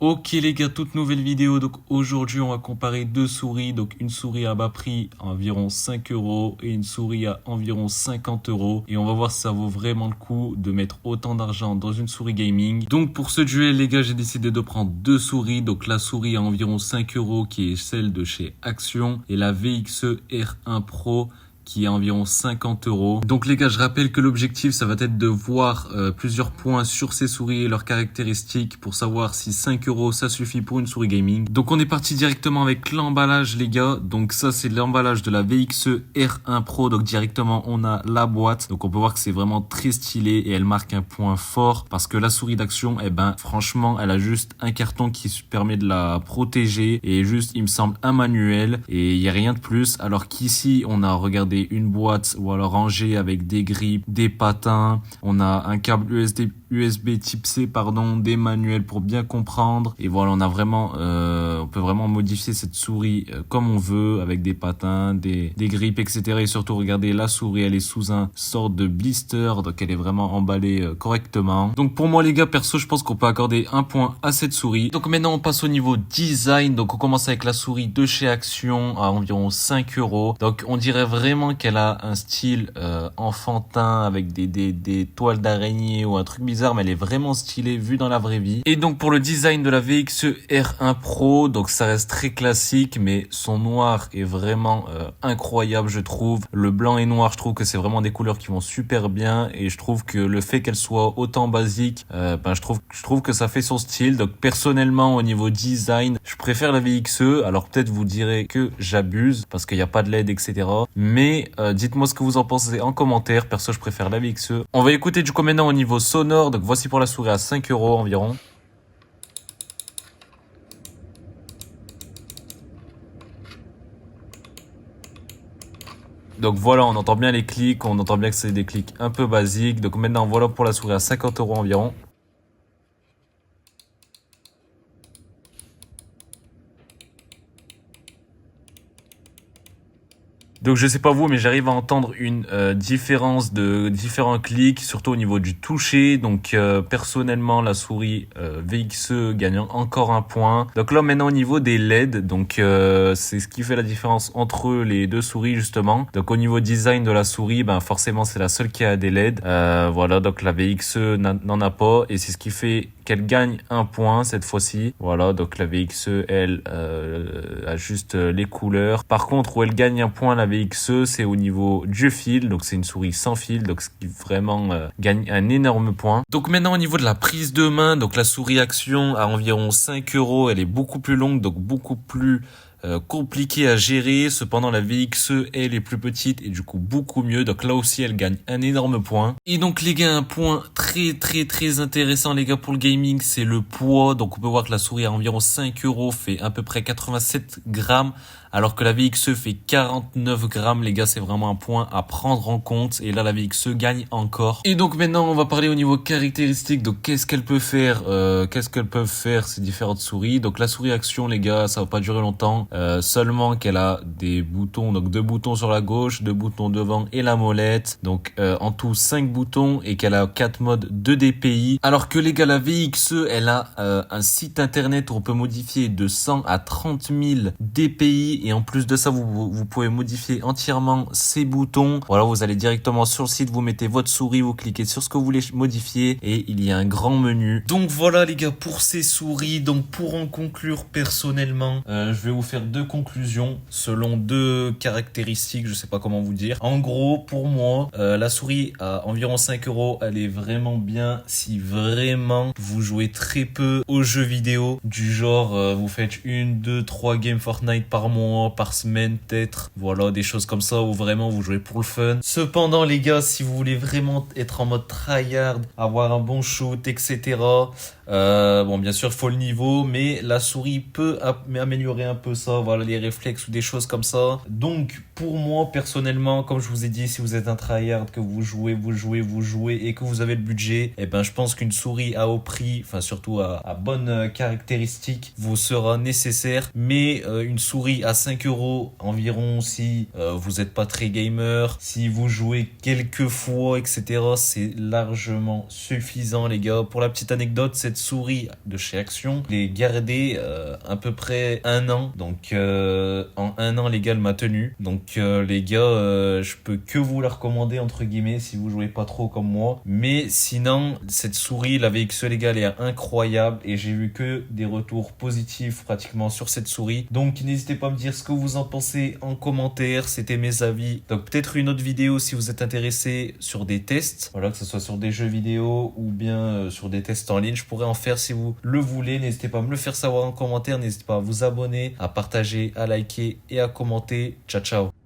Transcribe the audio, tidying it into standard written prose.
Ok les gars, toute nouvelle vidéo. Donc aujourd'hui on va comparer deux souris. Donc une souris à bas prix à environ 5 euros et une souris à environ 50 euros. Et on va voir si ça vaut vraiment le coup de mettre autant d'argent dans une souris gaming. Donc pour ce duel les gars, j'ai décidé de prendre deux souris. Donc la souris à environ 5 euros qui est celle de chez Action et la VXE R1 Pro qui est à environ 50 euros. Donc les gars, je rappelle que l'objectif, ça va être de voir plusieurs points sur ces souris et leurs caractéristiques pour savoir si 5 euros, ça suffit pour une souris gaming. Donc on est parti directement avec l'emballage les gars. Donc ça, c'est l'emballage de la VXE R1 Pro. Donc directement, on a la boîte. Donc on peut voir que c'est vraiment très stylé et elle marque un point fort parce que la souris d'Action, franchement, elle a juste un carton qui permet de la protéger et juste, il me semble, un manuel et il n'y a rien de plus. Alors qu'ici, on a regardé une boîte ou alors rangée avec des grippes, des patins, on a un câble USB type C, des manuels pour bien comprendre. Et voilà, on a vraiment, on peut vraiment modifier cette souris comme on veut avec des patins, des grippes, etc. Et surtout, regardez, la souris, elle est sous un sorte de blister, donc elle est vraiment emballée correctement. Donc pour moi, les gars, perso, je pense qu'on peut accorder un point à cette souris. Donc maintenant, on passe au niveau design. Donc on commence avec la souris de chez Action à environ 5 euros. Donc on dirait vraiment qu'elle a un style enfantin avec des toiles d'araignée ou un truc bizarre, mais elle est vraiment stylée vue dans la vraie vie. Et donc pour le design de la VXE R1 Pro, donc ça reste très classique, mais son noir est vraiment incroyable, je trouve. Le blanc et noir, je trouve que c'est vraiment des couleurs qui vont super bien, et je trouve que le fait qu'elle soit autant basique, je trouve que ça fait son style. Donc personnellement, au niveau design, je préfère la VXE. Alors peut-être vous direz que j'abuse parce qu'il n'y a pas de LED, etc. Mais dites-moi ce que vous en pensez en commentaire. Perso, je préfère la VXE. On va écouter du coup maintenant au niveau sonore. Donc voici pour la souris à 5 euros environ. Donc voilà, on entend bien les clics, on entend bien que c'est des clics un peu basiques. Donc maintenant, voilà pour la souris à 50 euros environ. Donc je sais pas vous, mais j'arrive à entendre une différence de différents clics, surtout au niveau du toucher. Donc personnellement, la souris VXE gagne encore un point. Donc là maintenant au niveau des LED, donc c'est ce qui fait la différence entre les deux souris justement. Donc au niveau design de la souris, forcément c'est la seule qui a des LED. Voilà, donc la VXE n'en a pas et c'est ce qui fait qu'elle gagne un point cette fois-ci. Voilà, donc la VXE, elle a juste les couleurs. Par contre, où elle gagne un point, la VXE, c'est au niveau du fil. Donc c'est une souris sans fil, donc ce qui vraiment gagne un énorme point. Donc maintenant au niveau de la prise de main, donc la souris Action à environ 5 euros, elle est beaucoup plus longue, donc beaucoup plus compliqué à gérer. Cependant la VXE elle est plus petite et du coup beaucoup mieux, donc là aussi elle gagne un énorme point. Et donc les gars, un point très intéressant les gars pour le gaming, c'est le poids. Donc on peut voir que la souris à environ 5 euros fait à peu près 87 grammes alors que la VXE fait 49 grammes. Les gars, c'est vraiment un point à prendre en compte et là la VXE gagne encore. Et donc maintenant on va parler au niveau caractéristiques. Donc qu'est-ce qu'elle peut faire, qu'est-ce qu'elles peuvent faire ces différentes souris. Donc la souris Action les gars, ça va pas durer longtemps. Seulement qu'elle a des boutons, donc 2 boutons sur la gauche, 2 boutons devant et la molette, donc en tout 5 boutons, et qu'elle a 4 modes de DPI. Alors que les gars, la VXE elle a un site internet où on peut modifier de 100 à 30 000 DPI, et en plus de ça vous pouvez modifier entièrement ces boutons. Voilà, vous allez directement sur le site, vous mettez votre souris, vous cliquez sur ce que vous voulez modifier et il y a un grand menu. Donc voilà les gars pour ces souris. Donc pour en conclure, personnellement je vais vous faire deux conclusions selon deux caractéristiques, je sais pas comment vous dire. En gros, pour moi, la souris à environ 5 euros, elle est vraiment bien si vraiment vous jouez très peu aux jeux vidéo, du genre vous faites 1, 2, 3 games Fortnite par mois, par semaine peut-être, voilà, des choses comme ça où vraiment vous jouez pour le fun. Cependant les gars, si vous voulez vraiment être en mode tryhard, avoir un bon shoot, etc. Bon, bien sûr, faut le niveau, mais la souris peut améliorer un peu ça, voilà, les réflexes ou des choses comme ça. Donc, pour moi, personnellement, comme je vous ai dit, si vous êtes un tryhard, que vous jouez et que vous avez le budget, eh ben, je pense qu'une souris à haut prix, enfin, surtout à bonnes caractéristiques, vous sera nécessaire. Mais une souris à 5 euros environ, si vous n'êtes pas très gamer, si vous jouez quelques fois, etc., c'est largement suffisant, les gars. Pour la petite anecdote, cette souris de chez Action, je l'ai gardée à peu près 1 an. Donc, en 1 an, les gars, elle m'a tenu. Donc, les gars, je peux que vous la recommander, entre guillemets, si vous jouez pas trop comme moi. Mais sinon, cette souris, la VXE, les gars, elle est incroyable et j'ai vu que des retours positifs pratiquement sur cette souris. Donc, n'hésitez pas à me dire ce que vous en pensez en commentaire. C'était mes avis. Donc, peut-être une autre vidéo si vous êtes intéressé sur des tests. Voilà, que ce soit sur des jeux vidéo ou bien sur des tests en ligne. Je pourrais en faire si vous le voulez. N'hésitez pas à me le faire savoir en commentaire. N'hésitez pas à vous abonner, à partager, à liker et à commenter. Ciao, ciao.